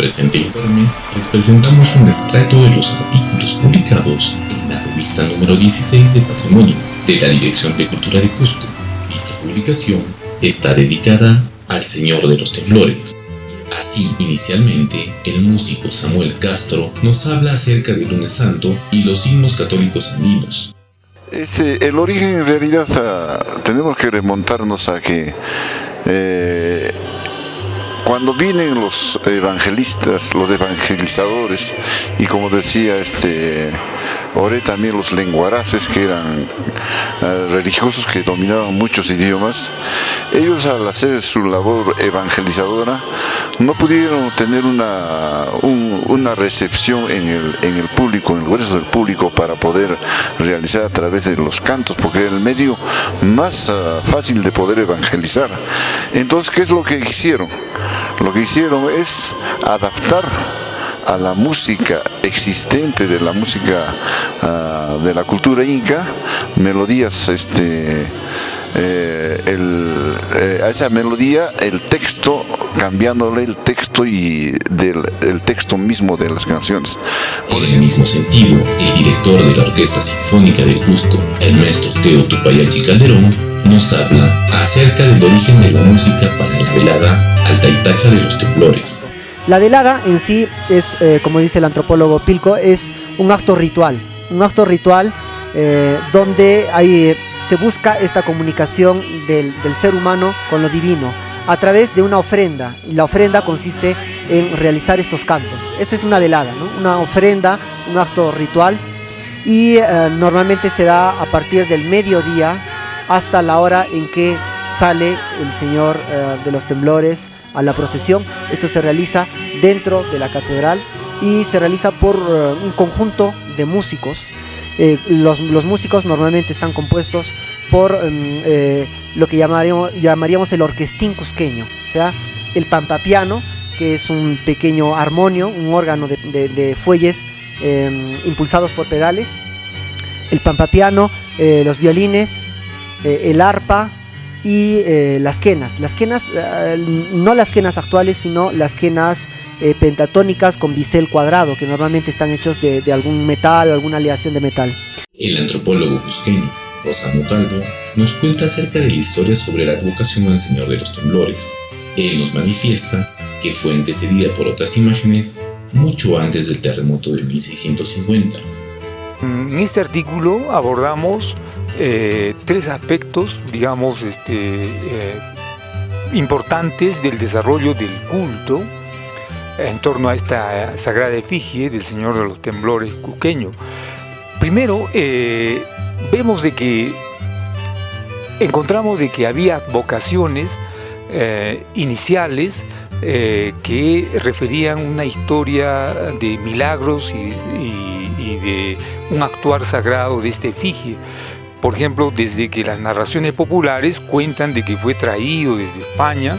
presente informe les presentamos un extracto de los artículos publicados en la revista número 16 de Patrimonio de la Dirección de Cultura de Cusco. Dicha publicación está dedicada al Señor de los Temblores. Así, inicialmente, el músico Samuel Castro nos habla acerca del Lunes Santo y los himnos católicos andinos. El origen en realidad tenemos que remontarnos a que cuando vienen los evangelistas, los evangelizadores, y como decía Oré, también los lenguaraces, que eran religiosos que dominaban muchos idiomas, ellos al hacer su labor evangelizadora no pudieron tener una recepción en el público, en el grueso del público, para poder realizar a través de los cantos, porque era el medio más fácil de poder evangelizar. Entonces, ¿qué es lo que hicieron? Lo que hicieron es adaptar a la música existente, de la música de la cultura inca, melodías, a esa melodía, el texto, cambiándole el texto y el texto mismo de las canciones. En el mismo sentido, el director de la Orquesta Sinfónica de Cusco, el maestro Teo Tupayachi Calderón, nos habla acerca del origen de la música para la velada Altaitacha de los Temblores. La velada en sí es, como dice el antropólogo Pilco, es un acto ritual donde se busca esta comunicación del ser humano con lo divino a través de una ofrenda, y la ofrenda consiste en realizar estos cantos. Eso es una velada, ¿no? Una ofrenda, un acto ritual, y normalmente se da a partir del mediodía hasta la hora en que sale el Señor de los Temblores a la procesión. Esto se realiza dentro de la catedral y se realiza por un conjunto de músicos. Los músicos normalmente están compuestos por lo que llamaríamos el orquestín cusqueño, o sea, el pampapiano, que es un pequeño armonio, un órgano de fuelles impulsados por pedales, el pampapiano, los violines, el arpa y las quenas, no las quenas actuales, sino las quenas pentatónicas con bisel cuadrado, que normalmente están hechos de algún metal, alguna aleación de metal. El antropólogo cusqueño Rosano Calvo nos cuenta acerca de la historia sobre la advocación al Señor de los Temblores. Él nos manifiesta que fue antecedida por otras imágenes mucho antes del terremoto de 1650. En este artículo abordamos tres aspectos, digamos, importantes del desarrollo del culto en torno a esta sagrada efigie del Señor de los Temblores cusqueño. Primero, encontramos de que había vocaciones iniciales que referían una historia de milagros y de un actuar sagrado de esta efigie. Por ejemplo, desde que las narraciones populares cuentan de que fue traído desde España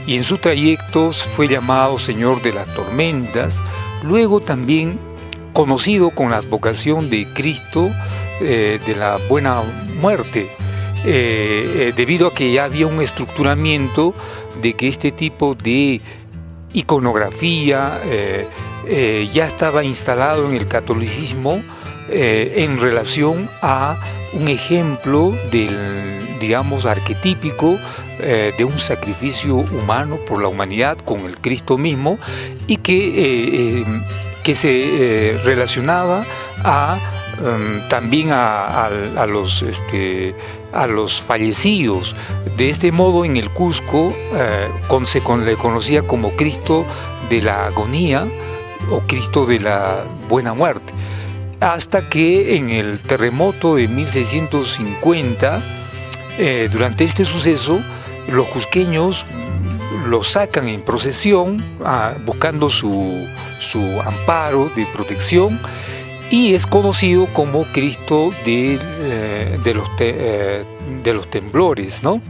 y en su trayecto fue llamado Señor de las Tormentas, luego también conocido con la advocación de Cristo de la Buena Muerte, debido a que ya había un estructuramiento de que este tipo de iconografía ya estaba instalado en el catolicismo en relación a un ejemplo digamos, arquetípico de un sacrificio humano por la humanidad con el Cristo mismo, y que se relacionaba también a los fallecidos. De este modo, en el Cusco se le conocía como Cristo de la Agonía o Cristo de la Buena Muerte, hasta que en el terremoto de 1650, durante este suceso, los cusqueños lo sacan en procesión buscando su amparo de protección, y es conocido como Cristo de los Temblores, ¿no?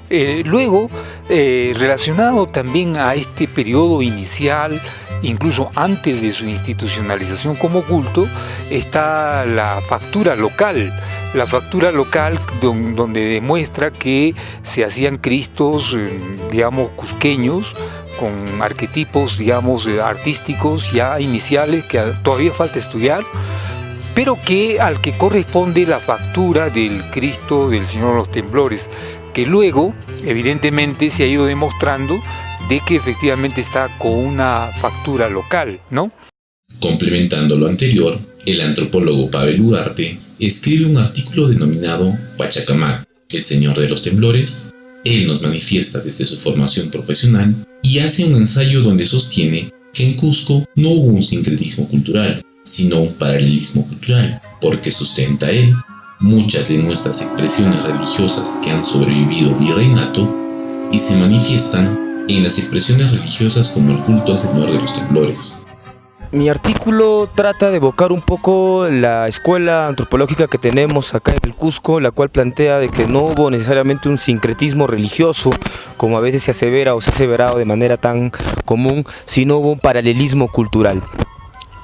Luego, relacionado también a este periodo inicial, incluso antes de su institucionalización como culto, está la factura local. La factura local donde demuestra que se hacían cristos, digamos, cusqueños, con arquetipos, digamos, artísticos ya iniciales que todavía falta estudiar, pero al que corresponde la factura del Cristo del Señor de los Temblores, que luego, evidentemente, se ha ido demostrando de que efectivamente está con una factura local, ¿no? Complementando lo anterior, el antropólogo Pavel Ugarte escribe un artículo denominado Pachacamac, el Señor de los Temblores. Él nos manifiesta desde su formación profesional y hace un ensayo donde sostiene que en Cusco no hubo un sincretismo cultural, sino un paralelismo cultural, porque sustenta él, muchas de nuestras expresiones religiosas que han sobrevivido al virreinato y se manifiestan en las expresiones religiosas como el culto al Señor de los Temblores. Mi artículo trata de evocar un poco la escuela antropológica que tenemos acá en el Cusco, la cual plantea de que no hubo necesariamente un sincretismo religioso, como a veces se asevera o se ha aseverado de manera tan común, sino hubo un paralelismo cultural.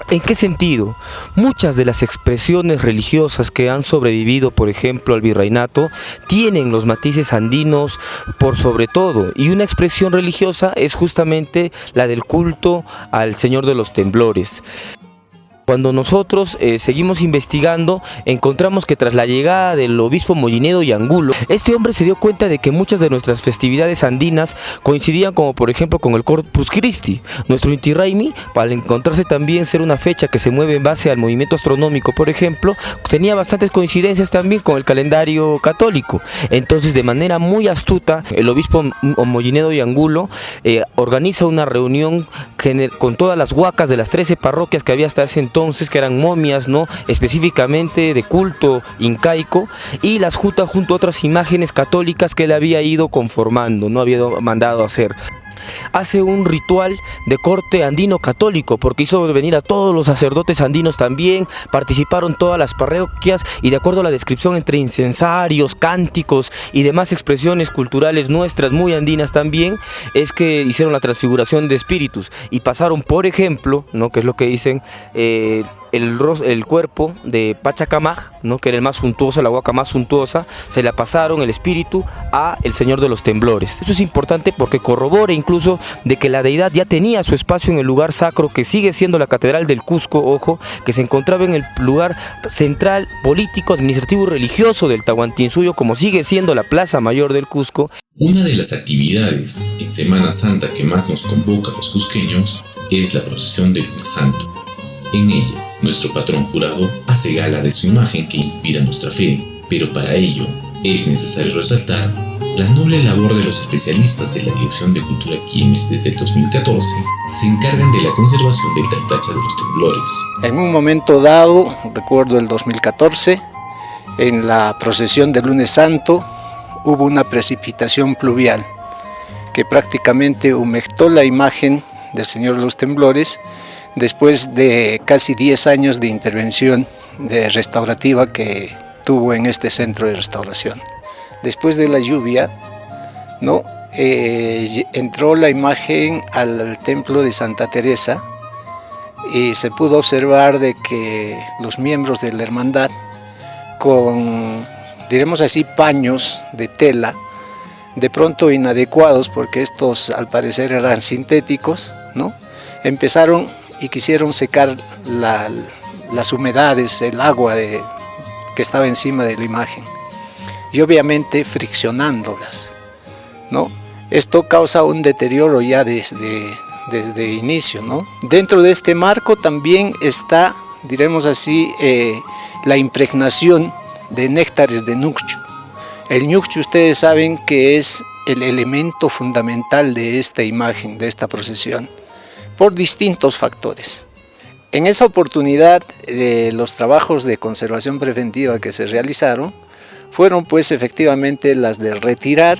¿En qué sentido? Muchas de las expresiones religiosas que han sobrevivido, por ejemplo, al virreinato, tienen los matices andinos por sobre todo, y una expresión religiosa es justamente la del culto al Señor de los Temblores. Cuando nosotros seguimos investigando, encontramos que tras la llegada del obispo Mollinedo y Angulo, este hombre se dio cuenta de que muchas de nuestras festividades andinas coincidían, como por ejemplo con el Corpus Christi. Nuestro Inti Raymi, al encontrarse también ser una fecha que se mueve en base al movimiento astronómico, por ejemplo, tenía bastantes coincidencias también con el calendario católico. Entonces, de manera muy astuta, el obispo Mollinedo y Angulo organiza una reunión con todas las huacas de las 13 parroquias que había hasta ese entonces, que eran momias, ¿no?, específicamente de culto incaico, y las junta junto a otras imágenes católicas que él había ido conformando, no había mandado a hacer. Hace un ritual de corte andino católico, porque hizo venir a todos los sacerdotes andinos también, participaron todas las parroquias, y de acuerdo a la descripción entre incensarios, cánticos y demás expresiones culturales nuestras muy andinas también, es que hicieron la transfiguración de espíritus y pasaron, por ejemplo, ¿no?, que es lo que dicen, el cuerpo de Pachacamac, ¿no?, que era el más suntuoso, la huaca más suntuosa, se la pasaron el espíritu a el Señor de los Temblores. Eso es importante porque corrobora incluso de que la deidad ya tenía su espacio en el lugar sacro, que sigue siendo la Catedral del Cusco, ojo, que se encontraba en el lugar central, político, administrativo y religioso del Tahuantinsuyo, como sigue siendo la Plaza Mayor del Cusco. Una de las actividades en Semana Santa que más nos convoca a los cusqueños es la procesión del Lunes Santo. En ella, nuestro patrón jurado hace gala de su imagen que inspira nuestra fe, pero para ello es necesario resaltar la noble labor de los especialistas de la Dirección de Cultura, quienes desde el 2014 se encargan de la conservación del Taitacha de los Temblores. En un momento dado, recuerdo el 2014, en la procesión del Lunes Santo hubo una precipitación pluvial que prácticamente humectó la imagen del Señor de los Temblores, después de casi 10 años de intervención restaurativa que tuvo en este centro de restauración. Después de la lluvia, ¿no?, entró la imagen al templo de Santa Teresa y se pudo observar de que los miembros de la hermandad, con, diremos así, paños de tela, de pronto inadecuados, porque estos al parecer eran sintéticos, ¿no?, empezaron y quisieron secar las humedades, el agua que estaba encima de la imagen, y obviamente friccionándolas, ¿no? Esto causa un deterioro ya desde inicio, ¿no? Dentro de este marco también está, diremos así, la impregnación de néctares de ñuqchu. El ñuqchu, ustedes saben que es el elemento fundamental de esta imagen, de esta procesión, por distintos factores. En esa oportunidad, los trabajos de conservación preventiva que se realizaron fueron pues efectivamente las de retirar,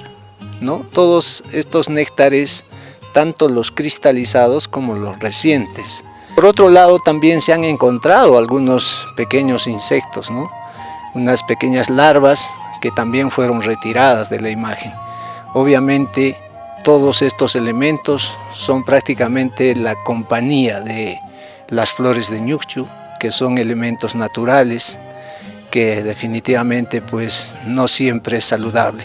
¿no?, todos estos néctares, tanto los cristalizados como los recientes. Por otro lado, también se han encontrado algunos pequeños insectos, ¿no?, unas pequeñas larvas que también fueron retiradas de la imagen. Obviamente, todos estos elementos son prácticamente la compañía de las flores de ñuqchu, que son elementos naturales, que definitivamente pues no siempre es saludable.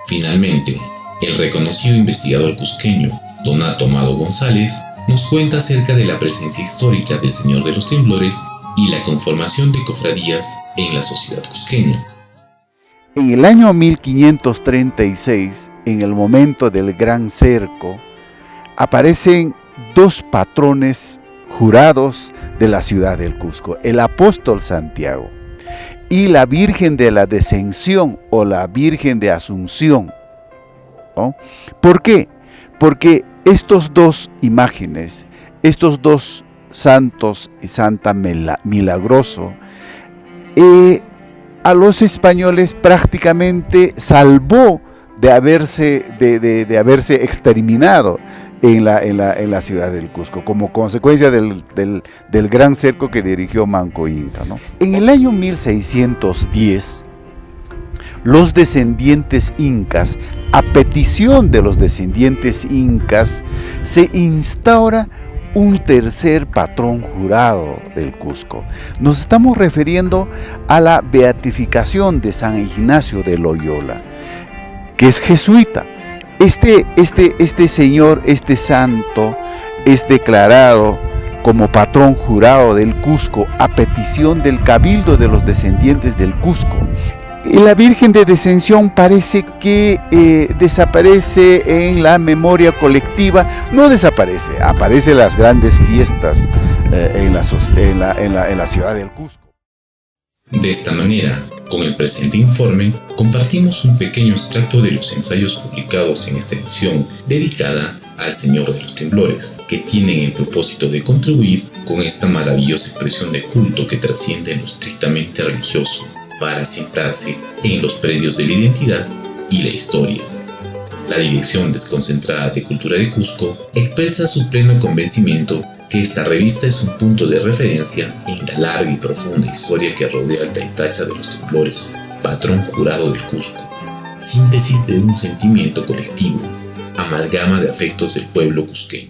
Finalmente, el reconocido investigador cusqueño, Donato Amado González nos cuenta acerca de la presencia histórica del Señor de los Temblores y la conformación de cofradías en la sociedad cusqueña. En el año 1536, en el momento del Gran Cerco, aparecen dos patrones jurados de la ciudad del Cusco, el apóstol Santiago y la Virgen de la Descensión o la Virgen de Asunción, ¿no? ¿Por qué? Porque estos dos imágenes, estos dos santos y Santa Milagroso, a los españoles prácticamente salvó de haberse exterminado en la ciudad del Cusco, como consecuencia del gran cerco que dirigió Manco Inca, ¿no? En el año 1610, los descendientes incas, a petición de los descendientes incas, se instaura un tercer patrón jurado del Cusco. Nos estamos refiriendo a la beatificación de San Ignacio de Loyola, que es jesuita. Este señor, este santo, es declarado como patrón jurado del Cusco a petición del cabildo de los descendientes del Cusco. La Virgen de Descensión parece que desaparece en la memoria colectiva. No desaparece, aparece en las grandes fiestas en la ciudad del Cusco. De esta manera, con el presente informe, compartimos un pequeño extracto de los ensayos publicados en esta edición dedicada al Señor de los Temblores, que tienen el propósito de contribuir con esta maravillosa expresión de culto que trasciende lo estrictamente religioso, para sentarse en los predios de la identidad y la historia. La Dirección Desconcentrada de Cultura de Cusco expresa su pleno convencimiento que esta revista es un punto de referencia en la larga y profunda historia que rodea al Taitacha de los Temblores, patrón jurado del Cusco, síntesis de un sentimiento colectivo, amalgama de afectos del pueblo cusqueño.